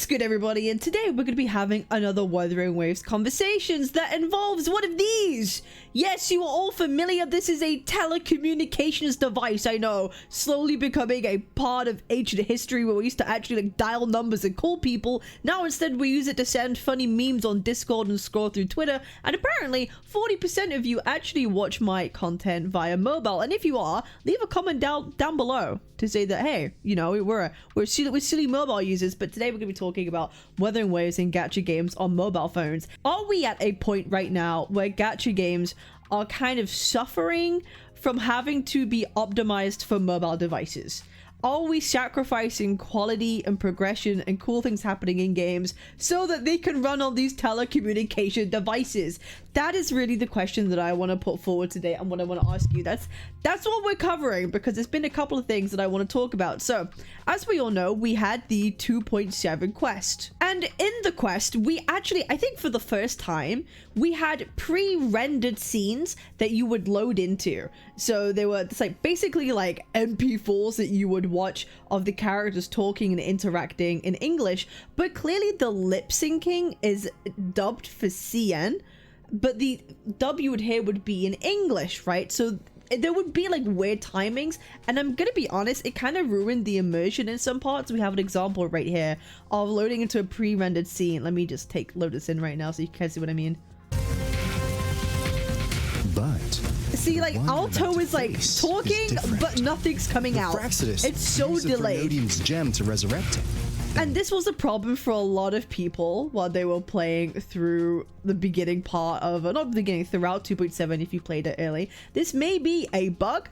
What's good, everybody? And today we're going to be having another Wuthering Waves conversations that involves one of these. Yes, you are all familiar. This is a telecommunications device. I know, slowly becoming a part of ancient history where we used to actually dial numbers and call people. Now instead we use it to send funny memes on Discord and scroll through Twitter. And apparently 40% of you actually watch my content via mobile. And if you are, leave a comment down below to say that, hey, you know, we're silly mobile users. But today we're going to be talking about Wuthering Waves and gacha games on mobile phones. Are we at a point right now where gacha games are kind of suffering from having to be optimized for mobile devices? Are we sacrificing quality and progression and cool things happening in games so that they can run on these telecommunication devices? That is really the question that I want to put forward today and what I want to ask you. That's what we're covering, because there's been a couple of things that I want to talk about. So, as we all know, we had the 2.7 quest. And in the quest, we actually, I think for the first time, we had pre-rendered scenes that you would load into. So they were basically like MP4s that you would watch of the characters talking and interacting in English, but clearly the lip syncing is dubbed for CN, but the dub you would hear would be in English, right? So there would be like weird timings, and I'm gonna be honest, it kind of ruined the immersion in some parts. We have an example right here of loading into a pre-rendered scene. Let me just load this in right now so you can see what I mean. But see, like Alto is like talking, but nothing's coming out. It's so delayed. Gem to resurrect him. And this was a problem for a lot of people while they were playing through the beginning part of, not the beginning, throughout 2.7 if you played it early. This may be a bug.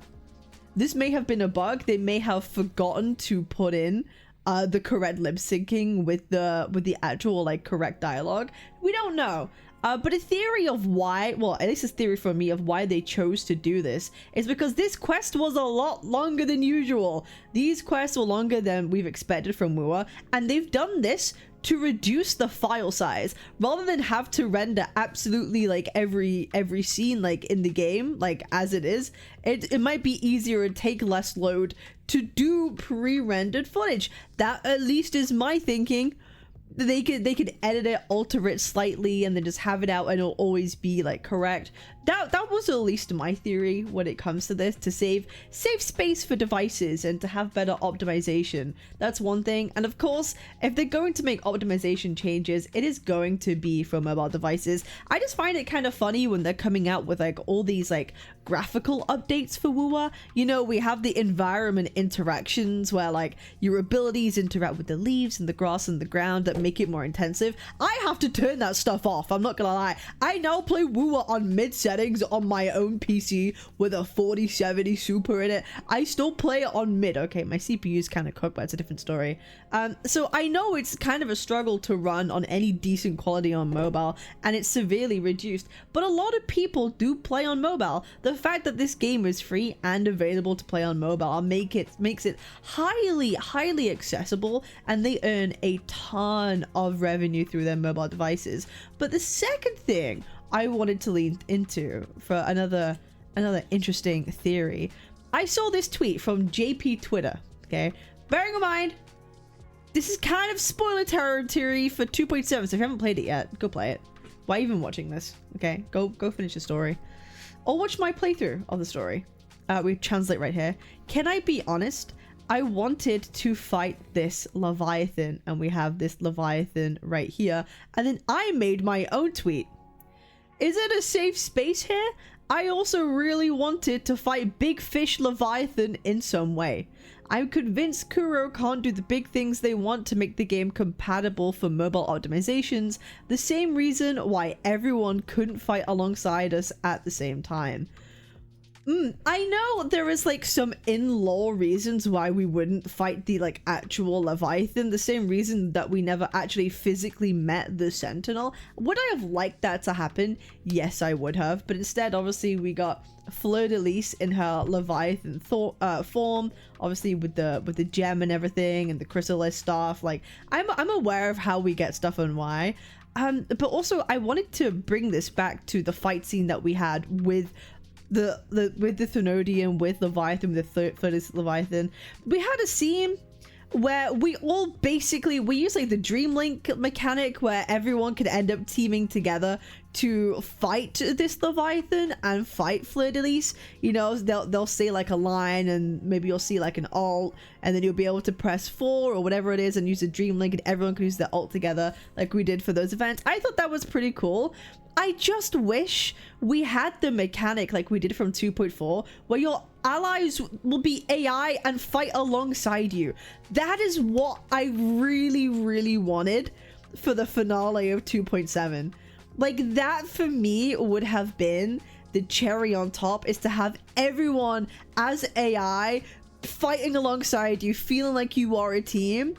This may have been a bug. They may have forgotten to put in the correct lip syncing with the actual like correct dialogue. We don't know. But a theory of why, well, at least a theory for me of why they chose to do this is because this quest was a lot longer than usual. These quests were longer than we've expected from WuWa, and they've done this to reduce the file size rather than have to render absolutely like every scene like in the game like as it is. It might be easier and take less load to do pre-rendered footage. That at least is my thinking. They could edit it, alter it slightly, and then just have it out and it'll always be like correct. That was at least my theory when it comes to this, to save space for devices and to have better optimization. That's one thing. And of course, if they're going to make optimization changes, it is going to be for mobile devices. I just find it kind of funny when they're coming out with like all these like graphical updates for WuWa. You know, we have the environment interactions where like your abilities interact with the leaves and the grass and the ground that make it more intensive. I have to turn that stuff off, I'm not gonna lie. I now play WuWa on mid settings on my own PC with a 4070 Super in it. I still play it on mid. Okay, my CPU is kind of cooked, but it's a different story. So I know it's kind of a struggle to run on any decent quality on mobile, and it's severely reduced, but a lot of people do play on mobile. The fact that this game is free and available to play on mobile makes it highly accessible, and they earn a ton of revenue through their mobile devices. But the second thing I wanted to lean into for another interesting theory, I saw this tweet from JP Twitter. Okay, bearing in mind this is kind of spoiler territory for 2.7, so if you haven't played it yet, go play it. Why even watching this? Okay, go finish the story or watch my playthrough of the story. We translate right here. Can I be honest? I wanted to fight this Leviathan, and we have this Leviathan right here, and then I made my own tweet. Is it a safe space here? I also really wanted to fight Big Fish Leviathan in some way. I'm convinced Kuro can't do the big things they want to make the game compatible for mobile optimizations, the same reason why everyone couldn't fight alongside us at the same time. I know there is like some in-law reasons why we wouldn't fight the like actual Leviathan, the same reason that we never actually physically met the Sentinel. Would I have liked that to happen? Yes, I would have, but instead obviously we got Fleur-de-Lis in her Leviathan form, obviously with the gem and everything and the chrysalis stuff. Like I'm aware of how we get stuff and why. But also I wanted to bring this back to the fight scene that we had with the Thenodian, with Leviathan, with the third Leviathan. We had a scene where we use like the Dream Link mechanic where everyone could end up teaming together to fight this Leviathan and fight Fleur-de-Lis. You know, they'll say like a line, and maybe you'll see like an alt, and then you'll be able to press 4 or whatever it is and use a Dream Link, and everyone can use their alt together like we did for those events. I thought that was pretty cool. I just wish we had the mechanic like we did from 2.4 where your allies will be AI and fight alongside you. That is what I really, really wanted for the finale of 2.7. Like, that for me would have been the cherry on top, is to have everyone as AI fighting alongside you, feeling like you are a team.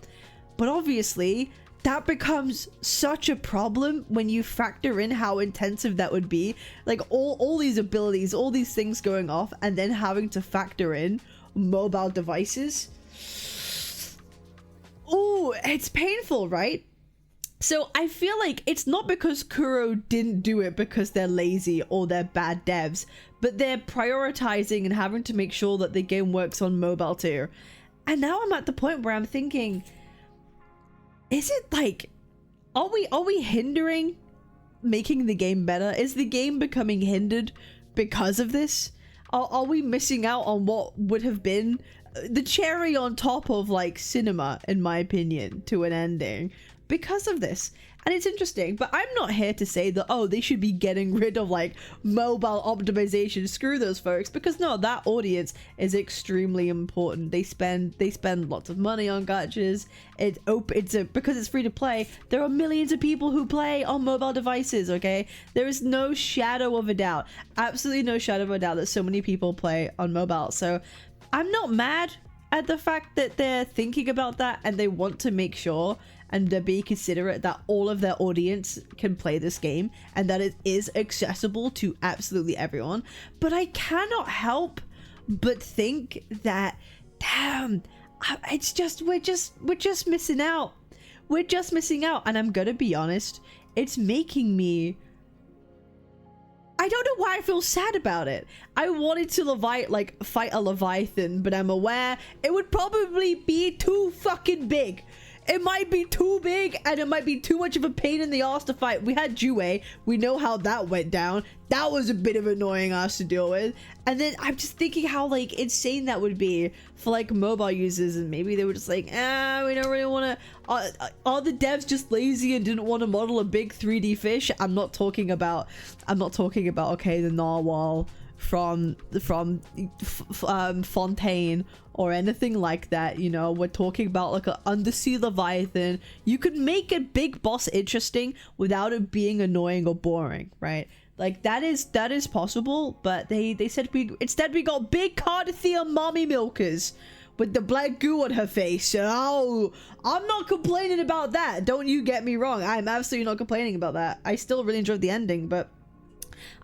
But obviously that becomes such a problem when you factor in how intensive that would be. Like all these abilities, all these things going off, and then having to factor in mobile devices. Oh, it's painful, right? So I feel like it's not because Kuro didn't do it because they're lazy or they're bad devs, but they're prioritizing and having to make sure that the game works on mobile too. And now I'm at the point where I'm thinking, is it like, are we hindering making the game better? Is the game becoming hindered because of this? Are we missing out on what would have been the cherry on top of like cinema, in my opinion, to an ending because of this? And it's interesting, but I'm not here to say that, oh, they should be getting rid of like mobile optimization. Screw those folks, because no, that audience is extremely important. They spend lots of money on gachas. Because it's free to play, there are millions of people who play on mobile devices, okay? There is no shadow of a doubt, absolutely no shadow of a doubt that so many people play on mobile. So I'm not mad at the fact that they're thinking about that and they want to make sure and they're being considerate that all of their audience can play this game and that it is accessible to absolutely everyone. But I cannot help but think that, damn, it's just, we're just missing out. We're just missing out. And I'm gonna be honest, it's making me, I don't know why I feel sad about it. I wanted to fight a Leviathan, but I'm aware it would probably be too fucking big. It might be too big and it might be too much of a pain in the ass to fight. We had Jue. We know how that went down. That was a bit of annoying ass to deal with. And then I'm just thinking how like insane that would be for like mobile users, and maybe they were just like, we don't really want to. Are the devs just lazy and didn't want to model a big 3D fish? I'm not talking about okay, the narwhal from Fontaine or anything like that. You know, we're talking about like an undersea Leviathan. You could make a big boss interesting without it being annoying or boring, right? Like that is possible, but they said instead we got big Cardathea mommy milkers with the black goo on her face. Oh, I'm not complaining about that, don't you get me wrong. I'm absolutely not complaining about that. I still really enjoyed the ending, but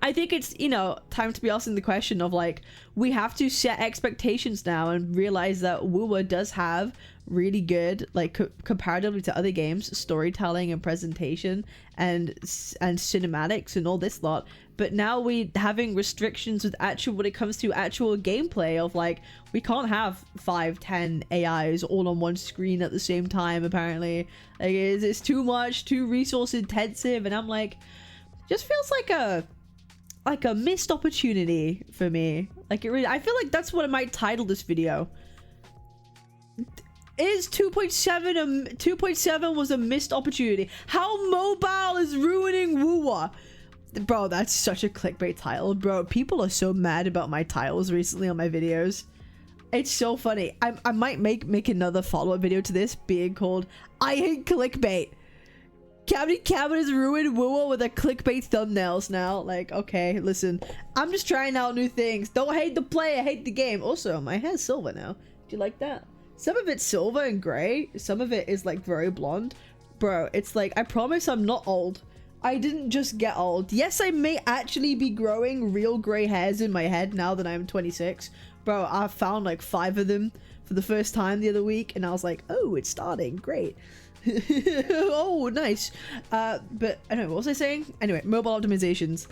I think it's, you know, time to be asking the question of like, we have to set expectations now and realize that WuWa does have really good, like comparatively to other games, storytelling and presentation and cinematics and all this lot. But now we having restrictions with when it comes to actual gameplay of like, we can't have 5-10 AIs all on one screen at the same time. Apparently, like it's too much, too resource intensive, and I'm like, just feels like a missed opportunity for me. Like it really, I feel like that's what I might title this video. Is 2.7 was a missed opportunity? How mobile is ruining WuWa? Bro, that's such a clickbait title, bro. People are so mad about my titles recently on my videos. It's so funny. I might make another follow-up video to this being called I Hate Clickbait. Cabinetz has ruined WuWa with a clickbait thumbnails now. Like, okay, listen, I'm just trying out new things. Don't hate the player, hate the game. Also, my hair's silver now. Do you like that? Some of it's silver and gray. Some of it is like very blonde. Bro, it's like, I promise I'm not old. I didn't just get old. Yes, I may actually be growing real gray hairs in my head now that I'm 26. Bro, I found like 5 of them for the first time the other week, and I was like, oh, it's starting. Great. Oh, nice. But I don't know, what was I saying? Anyway, mobile optimizations.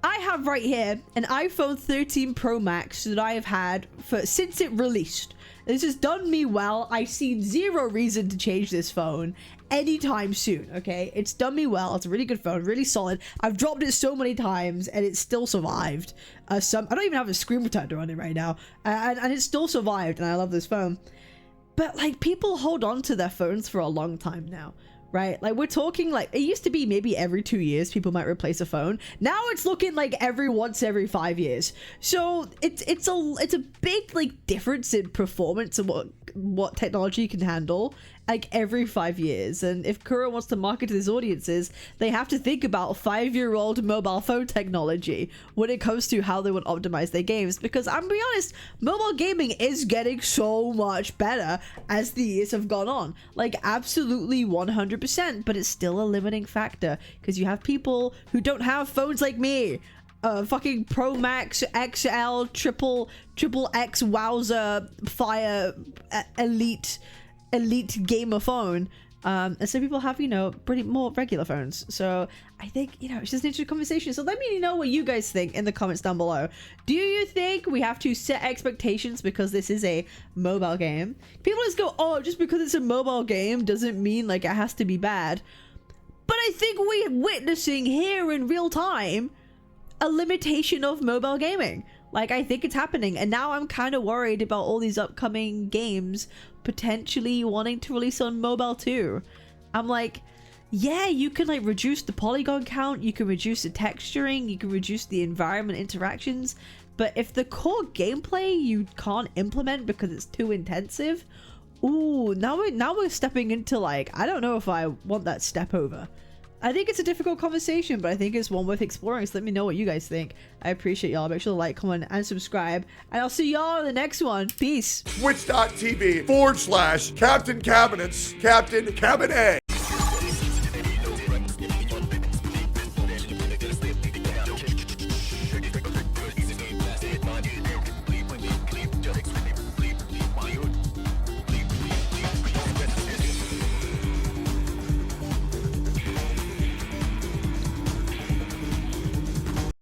I have right here an iPhone 13 Pro Max that I have had since it released. This has done me well. I see zero reason to change this phone anytime soon, okay? It's done me well. It's a really good phone, really solid. I've dropped it so many times and it still survived. I don't even have a screen protector on it right now, and it still survived, and I love this phone. But like, people hold on to their phones for a long time now, right? Like, we're talking like, it used to be maybe every 2 years people might replace a phone. Now it's looking like every 5 years. So it's a big like difference in performance and what technology can handle like every 5 years. And if Kuro wants to market to his audiences, they have to think about 5-year-old mobile phone technology when it comes to how they would optimize their games. Because I'm gonna be honest, mobile gaming is getting so much better as the years have gone on. Like, absolutely 100%, but it's still a limiting factor because you have people who don't have phones like me. Fucking Pro Max, XL, triple X, Wowzer, Fire, Elite gamer phone, and some people have, you know, pretty more regular phones. So I think, you know, it's just an interesting conversation. So let me know what you guys think in the comments down below. Do you think we have to set expectations because this is a mobile game? People just go, oh, just because it's a mobile game doesn't mean like it has to be bad. But I think we're witnessing here in real time a limitation of mobile gaming. Like, I think it's happening, and now I'm kind of worried about all these upcoming games potentially wanting to release on mobile too. I'm like, yeah, you can like reduce the polygon count, you can reduce the texturing, you can reduce the environment interactions, but if the core gameplay you can't implement because it's too intensive, ooh, now we're stepping into like, I don't know if I want that step over. I think it's a difficult conversation, but I think it's one worth exploring. So let me know what you guys think. I appreciate y'all. Make sure to like, comment, and subscribe. And I'll see y'all in the next one. Peace. Twitch.tv/Captain Cabinetz, Captain Cabinetz.